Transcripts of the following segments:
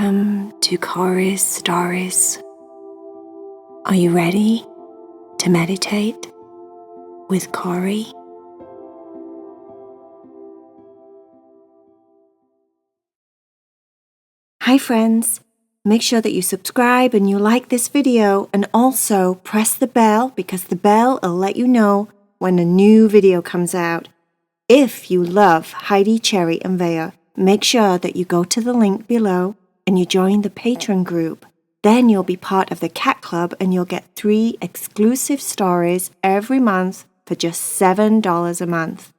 Welcome to Corey's Stories. Are you ready to meditate with Corey? Hi friends, make sure that you subscribe and you like this video, and also press the bell because the bell will let you know when a new video comes out. If you love Heidi, Cherry and Vea, make sure that you go to the link below and you join the Patreon group. Then you'll be part of the Cat Club and you'll get 3 exclusive stories every month for just $7 a month.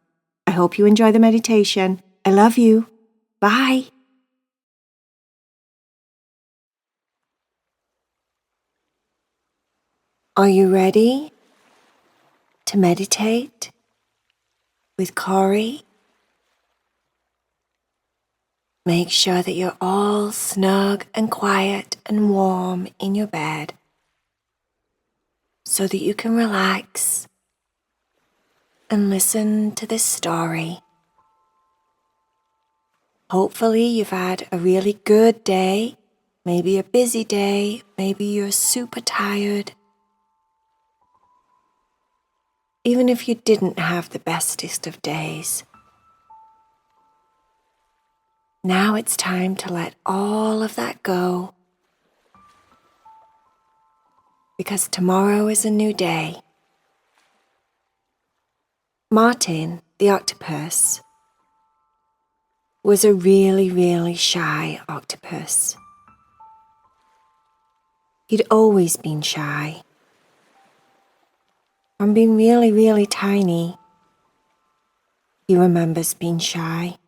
I hope you enjoy the meditation. I love you. Bye. Are you ready to meditate with Corey? Make sure that you're all snug and quiet and warm in your bed so that you can relax and listen to this story. Hopefully you've had a really good day, maybe a busy day, maybe you're super tired. Even if you didn't have the bestest of days. Now it's time to let all of that go, because tomorrow is a new day. Martin the Octopus was a really shy octopus. He'd always been shy. From being really tiny, he remembers being shy.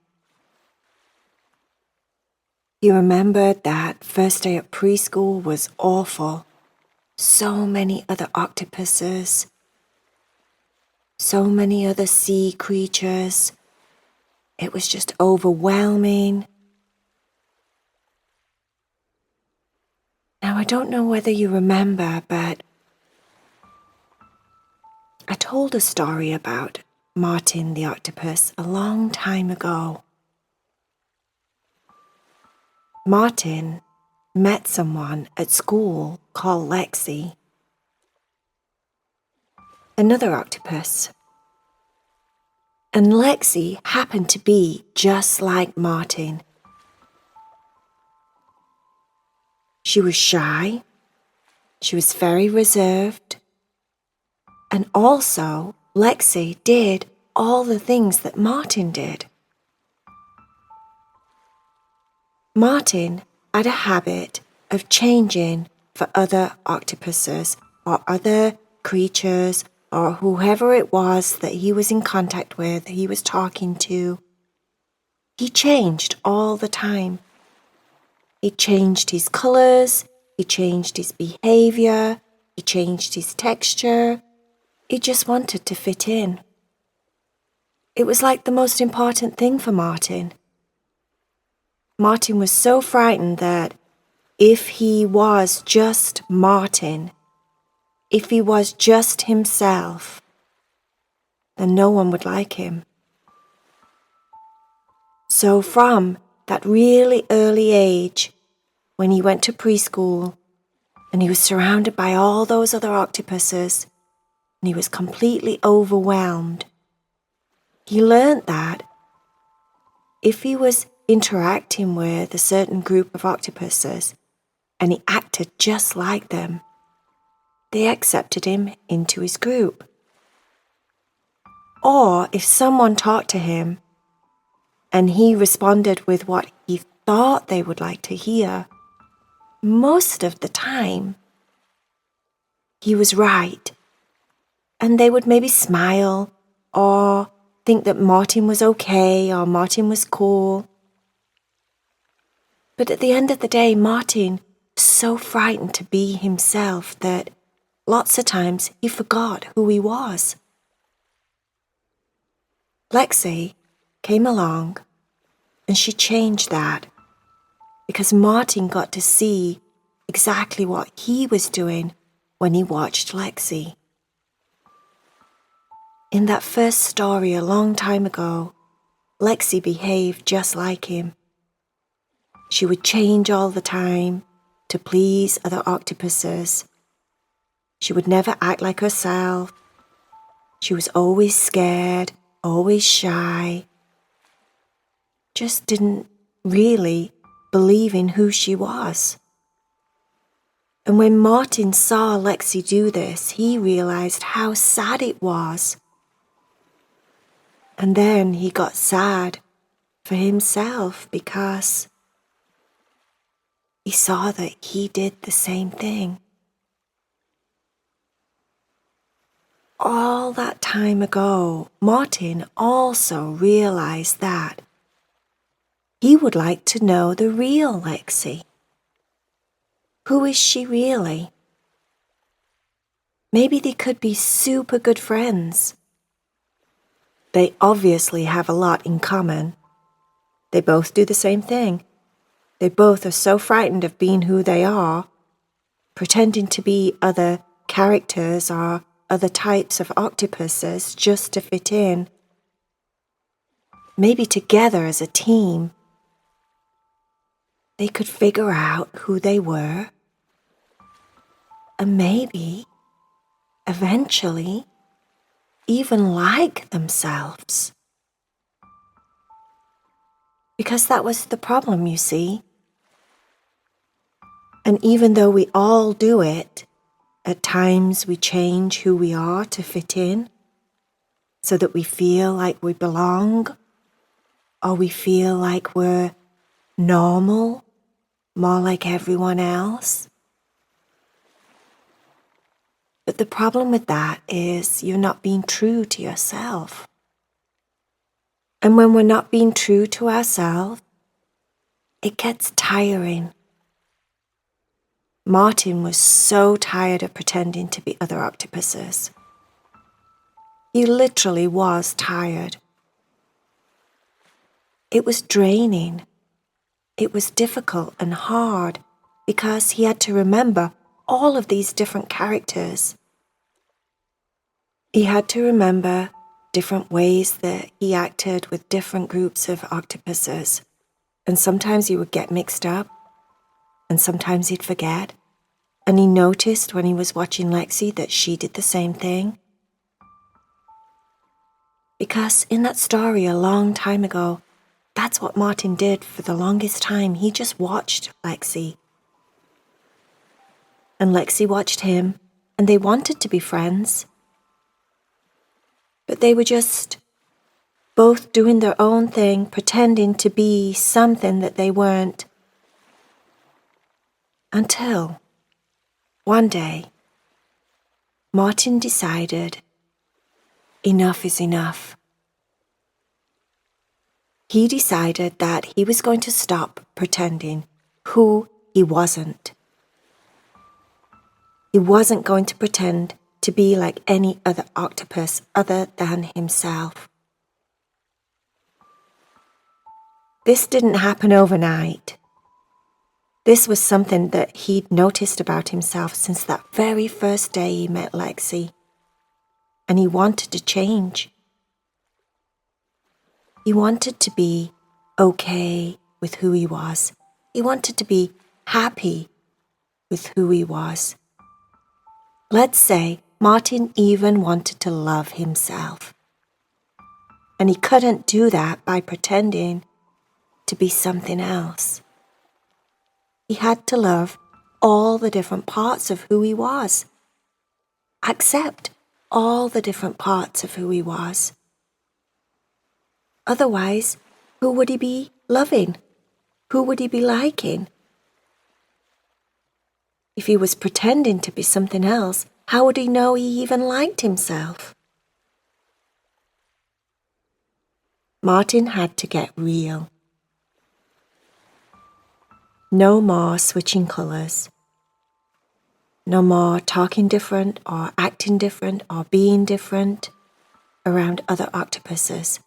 He remembered that first day at preschool was awful. So many other octopuses, so many other sea creatures. It was just overwhelming. Now, I don't know whether you remember, but I told a story about Martin the Octopus a long time ago. Martin met someone at school called Lexi, another octopus. And Lexi happened to be just like Martin. She was shy, she was very reserved, and also Lexi did all the things that Martin did. Martin had a habit of changing for other octopuses or other creatures or whoever it was that he was in contact with, he was talking to. He changed all the time. He changed his colors, he changed his behavior, he changed his texture. He just wanted to fit in. It was like the most important thing for Martin. Martin was so frightened that if he was just Martin, if he was just himself, then no one would like him. So from that really early age, when he went to preschool and he was surrounded by all those other octopuses and he was completely overwhelmed, he learned that if he was interacting with a certain group of octopuses and he acted just like them, they accepted him into his group. Or if someone talked to him and he responded with what he thought they would like to hear, most of the time he was right, and they would maybe smile or think that Martin was okay or Martin was cool. But at the end of the day, Martin was so frightened to be himself that lots of times he forgot who he was. Lexi came along and she changed that because Martin got to see exactly what he was doing when he watched Lexi. In that first story a long time ago, Lexi behaved just like him. She would change all the time to please other octopuses. She would never act like herself. She was always scared, always shy. Just didn't really believe in who she was. And when Martin saw Lexi do this, he realized how sad it was. And then he got sad for himself because he saw that he did the same thing. All that time ago, Martin also realized that he would like to know the real Lexi. Who is she really? Maybe they could be super good friends. They obviously have a lot in common. They both do the same thing. They both are so frightened of being who they are, pretending to be other characters or other types of octopuses just to fit in. Maybe together as a team, they could figure out who they were and maybe, eventually, even like themselves. Because that was the problem, you see. And even though we all do it, at times we change who we are to fit in so that we feel like we belong or we feel like we're normal, more like everyone else. But the problem with that is you're not being true to yourself. And when we're not being true to ourselves, it gets tiring. Martin was so tired of pretending to be other octopuses. He literally was tired. It was draining. It was difficult and hard because he had to remember all of these different characters. He had to remember different ways that he acted with different groups of octopuses. And sometimes he would get mixed up, and sometimes he'd forget. And he noticed when he was watching Lexi that she did the same thing. Because in that story a long time ago, that's what Martin did for the longest time. He just watched Lexi. And Lexi watched him, and they wanted to be friends. But they were just both doing their own thing, pretending to be something that they weren't. Until one day, Martin decided enough is enough. He decided that he was going to stop pretending who he wasn't. He wasn't going to pretend to be like any other octopus other than himself. This didn't happen overnight. This was something that he'd noticed about himself since that very first day he met Lexi. And he wanted to change. He wanted to be okay with who he was. He wanted to be happy with who he was. Let's say Martin even wanted to love himself. And he couldn't do that by pretending to be something else. He had to love all the different parts of who he was. Accept all the different parts of who he was. Otherwise, who would he be loving? Who would he be liking? If he was pretending to be something else, how would he know he even liked himself? Martin had to get real. No more switching colours. No more talking different or acting different or being different around other octopuses.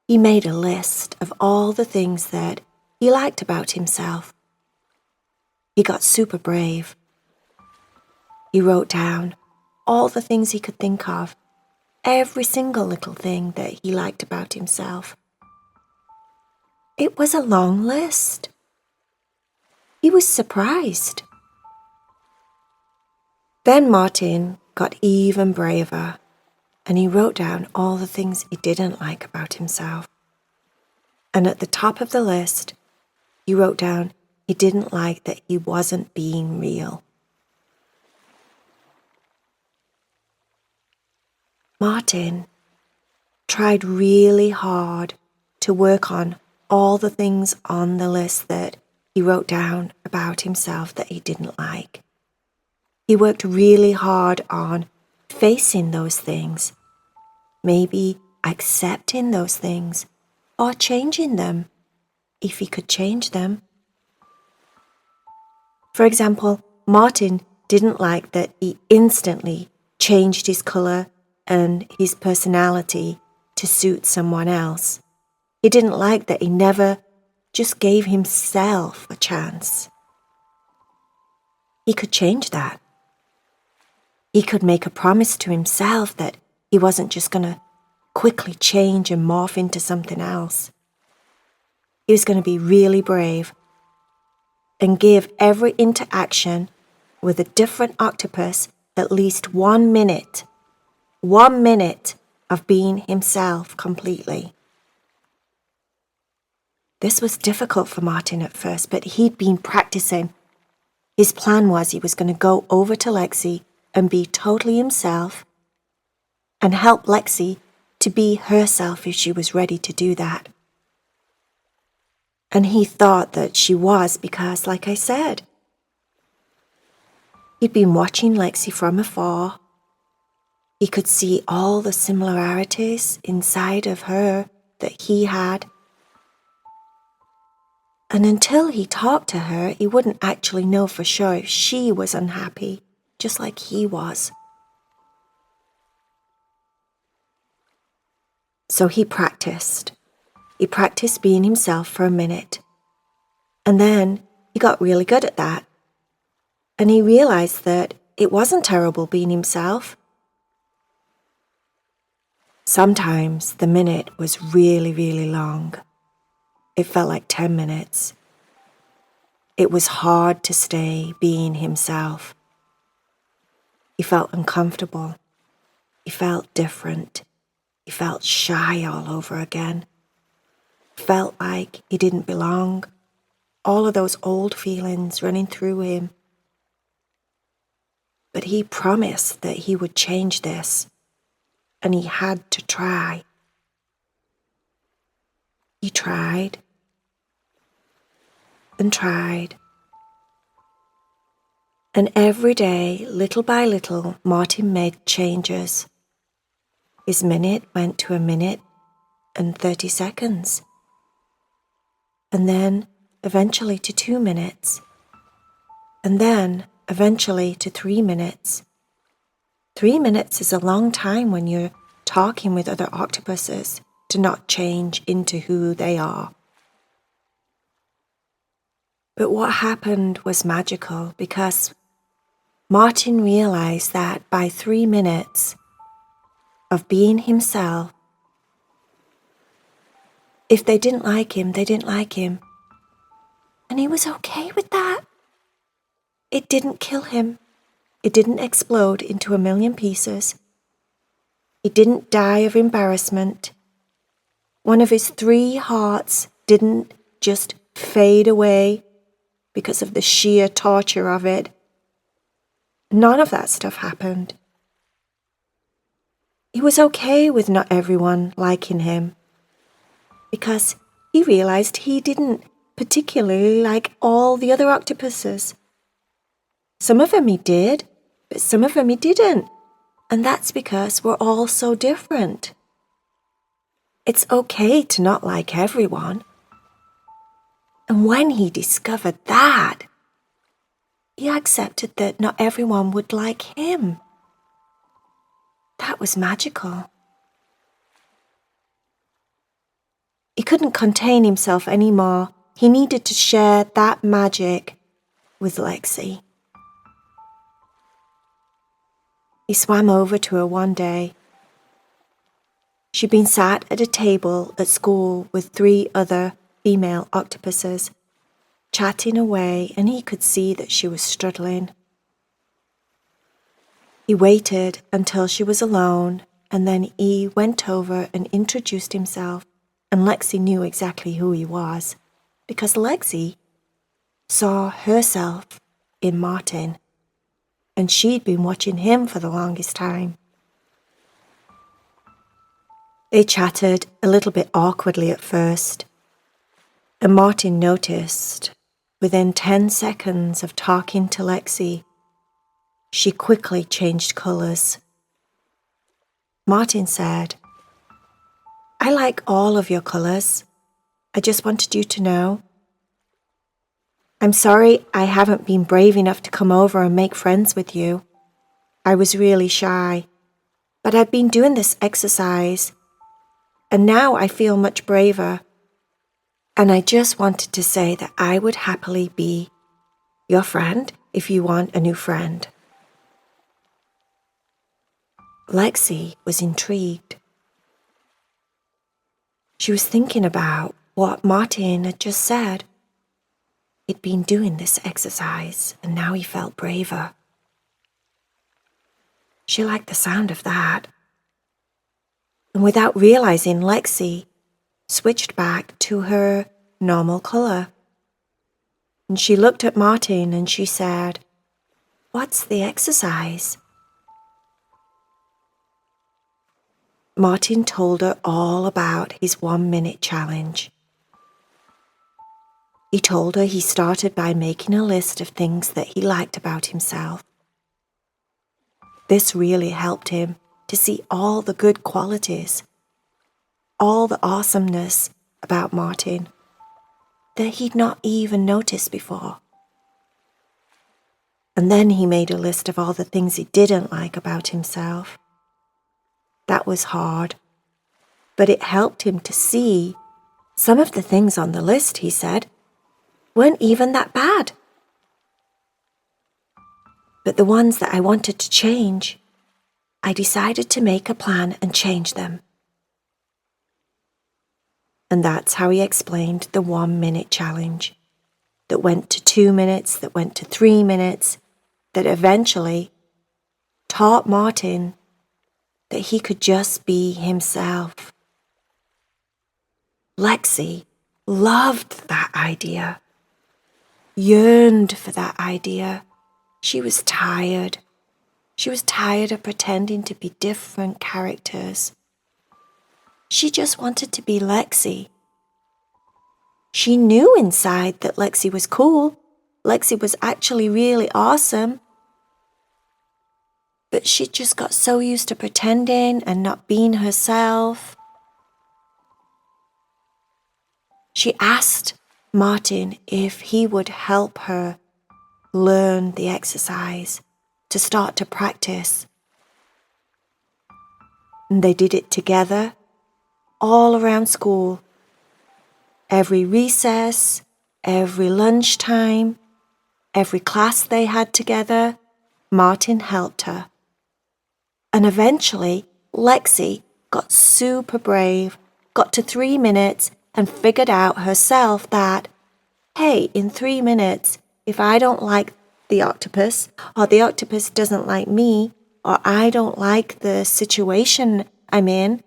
He made a list of all the things that he liked about himself. He got super brave. He wrote down all the things he could think of, every single little thing that he liked about himself. It was a long list. He was surprised. Then Martin got even braver, and he wrote down all the things he didn't like about himself. And at the top of the list, he wrote down he didn't like that he wasn't being real. Martin tried really hard to work on all the things on the list that he wrote down about himself that he didn't like. He worked really hard on facing those things, maybe accepting those things or changing them if he could change them. For example, Martin didn't like that he instantly changed his colour and his personality to suit someone else. He didn't like that he never just gave himself a chance. He could change that. He could make a promise to himself that he wasn't just going to quickly change and morph into something else. He was going to be really brave and give every interaction with a different octopus at least 1 minute. 1 minute of being himself completely. This was difficult for Martin at first, but he'd been practicing. His plan was he was going to go over to Lexi and be totally himself and help Lexi to be herself if she was ready to do that. And he thought that she was because, like I said, he'd been watching Lexi from afar. He could see all the similarities inside of her that he had. And until he talked to her, he wouldn't actually know for sure if she was unhappy, just like he was. So he practiced. He practiced being himself for a minute. And then he got really good at that. And he realized that it wasn't terrible being himself. Sometimes the minute was really, really long. It felt like 10 minutes. It was hard to stay being himself. He felt uncomfortable. He felt different. He felt shy all over again. Felt like he didn't belong. All of those old feelings running through him. But he promised that he would change this, and he had to try. He tried and tried. And every day, little by little, Martin made changes. His minute went to 1 minute and 30 seconds. And then eventually to 2 minutes. And then eventually to 3 minutes. 3 minutes is a long time when you're talking with other octopuses to not change into who they are. But what happened was magical because Martin realized that by 3 minutes of being himself, if they didn't like him, they didn't like him. And he was okay with that. It didn't kill him. It didn't explode into 1,000,000 pieces. He didn't die of embarrassment. One of his 3 hearts didn't just fade away because of the sheer torture of it. None of that stuff happened. He was okay with not everyone liking him because he realized he didn't particularly like all the other octopuses. Some of them he did, but some of them he didn't. And that's because we're all so different. It's okay to not like everyone. And when he discovered that, he accepted that not everyone would like him. That was magical. He couldn't contain himself anymore. He needed to share that magic with Lexi. He swam over to her one day She'd been sat at a table at school with 3 other female octopuses, chatting away, and he could see that she was struggling. He waited until she was alone, and then he went over and introduced himself, and Lexi knew exactly who he was, because Lexi saw herself in Martin, and she'd been watching him for the longest time. They chatted a little bit awkwardly at first, and Martin noticed, within 10 seconds of talking to Lexi, she quickly changed colours. Martin said, "I like all of your colours. I just wanted you to know. I'm sorry I haven't been brave enough to come over and make friends with you. I was really shy, but I've been doing this exercise, and now I feel much braver. And I just wanted to say that I would happily be your friend if you want a new friend." Lexi was intrigued. She was thinking about what Martin had just said. He'd been doing this exercise, and now he felt braver. She liked the sound of that. And without realizing, Lexi switched back to her normal colour. And she looked at Martin and she said, "What's the exercise?" Martin told her all about his 1-minute challenge. He told her he started by making a list of things that he liked about himself. This really helped him to see all the good qualities, all the awesomeness about Martin that he'd not even noticed before. And then he made a list of all the things he didn't like about himself. That was hard, but it helped him to see some of the things on the list, he said, weren't even that bad. But the ones that I wanted to change, I decided to make a plan and change them. And that's how he explained the 1-minute challenge that went to 2 minutes, that went to 3 minutes, that eventually taught Martin that he could just be himself. Lexi loved that idea, yearned for that idea. She was tired. She was tired of pretending to be different characters. She just wanted to be Lexi. She knew inside that Lexi was cool. Lexi was actually really awesome. But she just got so used to pretending and not being herself. She asked Martin if he would help her learn the exercise, to start to practice. And they did it together, all around school. Every recess, every lunchtime, every class they had together, Martin helped her. And eventually, Lexi got super brave, got to 3 minutes and figured out herself that, hey, in 3 minutes, if I don't like the octopus, or the octopus doesn't like me, or I don't like the situation I'm in,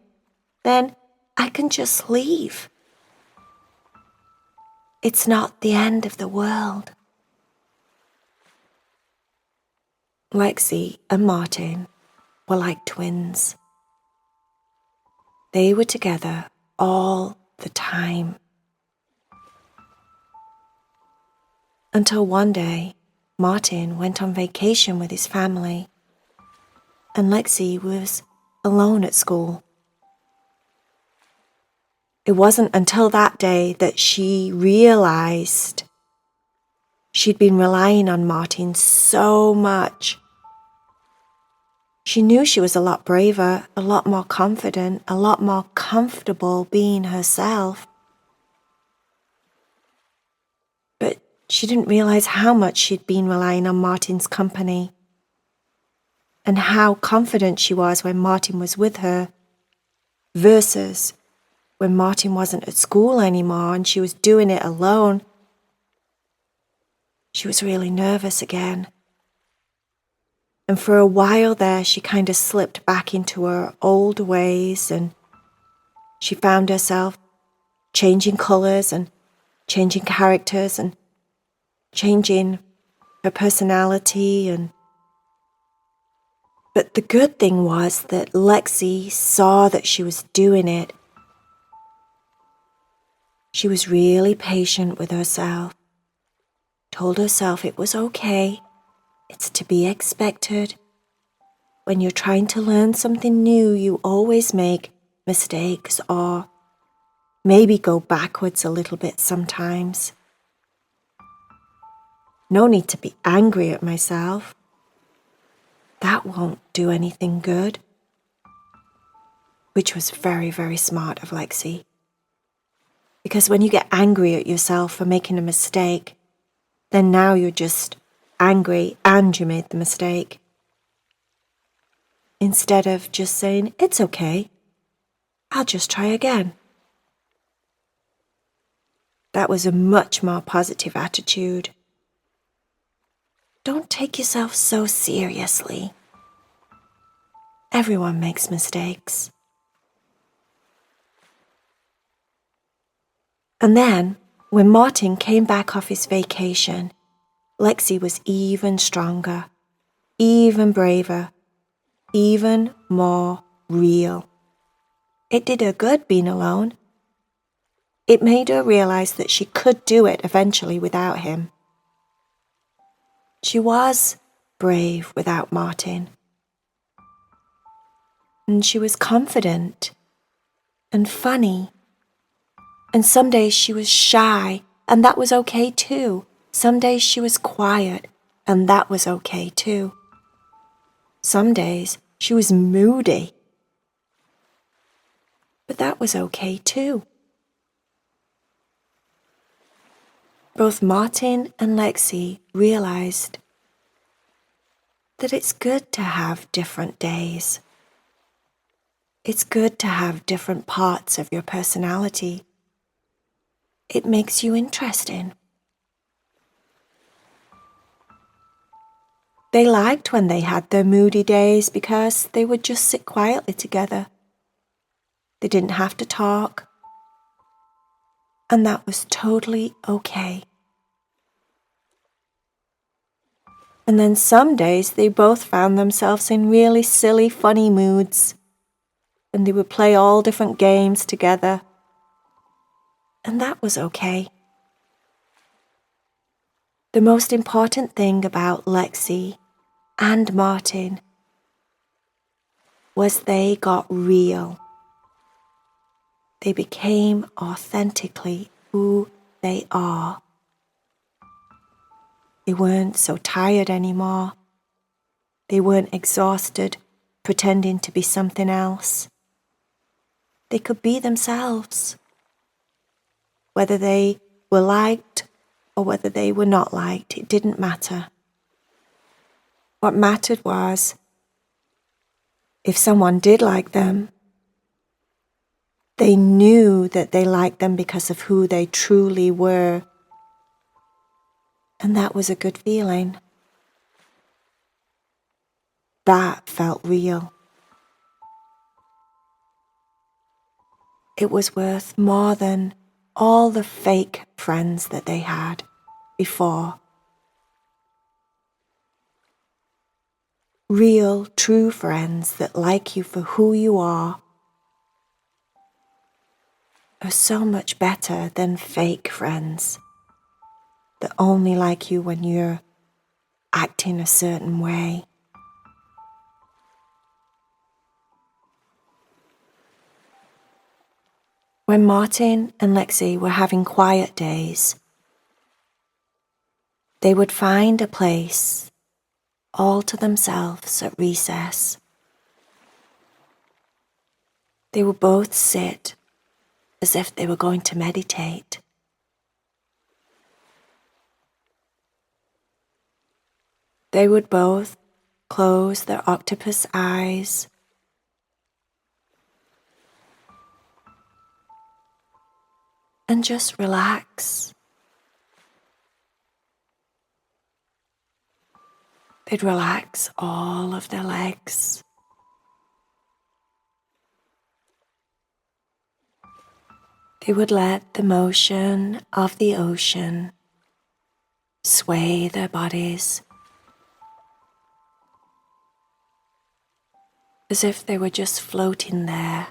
then I can just leave. It's not the end of the world. Lexi and Martin were like twins. They were together all the time. Until one day, Martin went on vacation with his family, and Lexi was alone at school. It wasn't until that day that she realized she'd been relying on Martin so much. She knew she was a lot braver, a lot more confident, a lot more comfortable being herself. But she didn't realize how much she'd been relying on Martin's company, and how confident she was when Martin was with her. versus when Martin wasn't at school anymore and she was doing it alone. She was really nervous again. And for a while there, she kind of slipped back into her old ways, and she found herself changing colours and changing characters and changing her personality. But the good thing was that Lexi saw that she was doing it. She was really patient with herself, told herself it was okay, it's to be expected. When you're trying to learn something new, you always make mistakes or maybe go backwards a little bit sometimes. No need to be angry at myself. That won't do anything good. Which was very, very smart of Lexi. Because when you get angry at yourself for making a mistake, then now you're just angry and you made the mistake. Instead of just saying, it's okay, I'll just try again. That was a much more positive attitude. Don't take yourself so seriously. Everyone makes mistakes. And then, when Martin came back off his vacation, Lexi was even stronger, even braver, even more real. It did her good being alone. It made her realize that she could do it eventually without him. She was brave without Martin. And she was confident and funny. And some days she was shy, and that was okay too. Some days she was quiet, and that was okay too. Some days she was moody, but that was okay too. Both Martin and Lexi realized that it's good to have different days. It's good to have different parts of your personality. It makes you interesting. They liked when they had their moody days because they would just sit quietly together. They didn't have to talk. And that was totally okay. And then some days they both found themselves in really silly, funny moods. And they would play all different games together. And that was okay. The most important thing about Lexi and Martin was they got real. They became authentically who they are. They weren't so tired anymore. They weren't exhausted, pretending to be something else. They could be themselves, whether they were liked or whether they were not liked. It didn't matter. What mattered was, if someone did like them, they knew that they liked them because of who they truly were. And that was a good feeling. That felt real. It was worth more than all the fake friends that they had before. Real, true friends that like you for who you are so much better than fake friends that only like you when you're acting a certain way. When Martin and Lexi were having quiet days, they would find a place all to themselves at recess. They would both sit as if they were going to meditate. They would both close their octopus eyes and just relax. They'd relax all of their legs. They would let the motion of the ocean sway their bodies as if they were just floating there.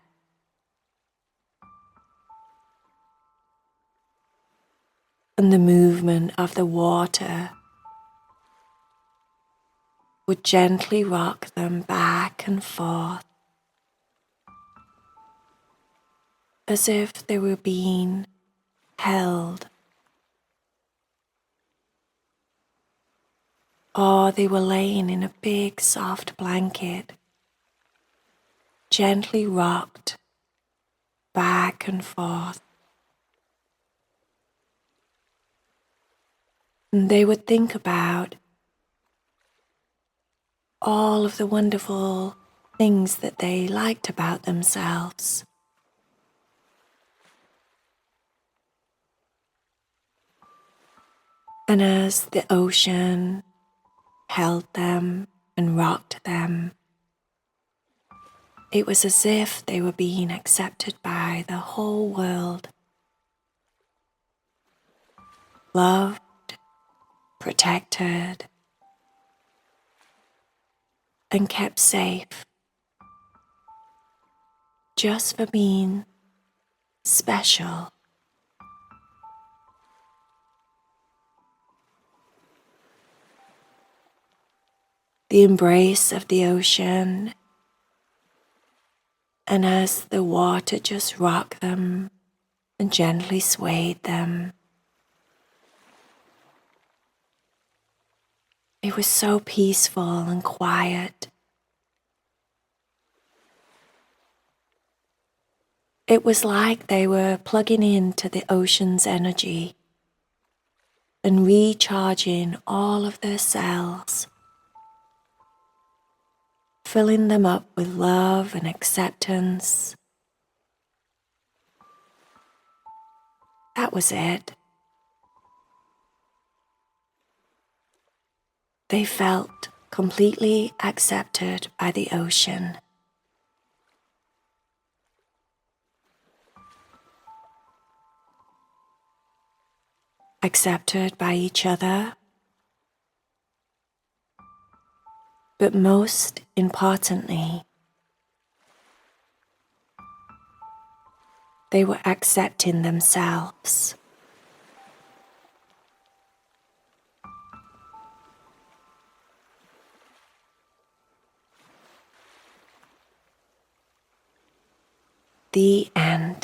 And the movement of the water would gently rock them back and forth as if they were being held, or they were laying in a big soft blanket, gently rocked back and forth. And they would think about all of the wonderful things that they liked about themselves. And as the ocean held them and rocked them, it was as if they were being accepted by the whole world, loved, protected, and kept safe, just for being special. The embrace of the ocean, and as the water just rocked them and gently swayed them, it was so peaceful and quiet. It was like they were plugging into the ocean's energy and recharging all of their cells, filling them up with love and acceptance. That was it. They felt completely accepted by the ocean. Accepted by each other, but most importantly, they were accepting themselves. The end.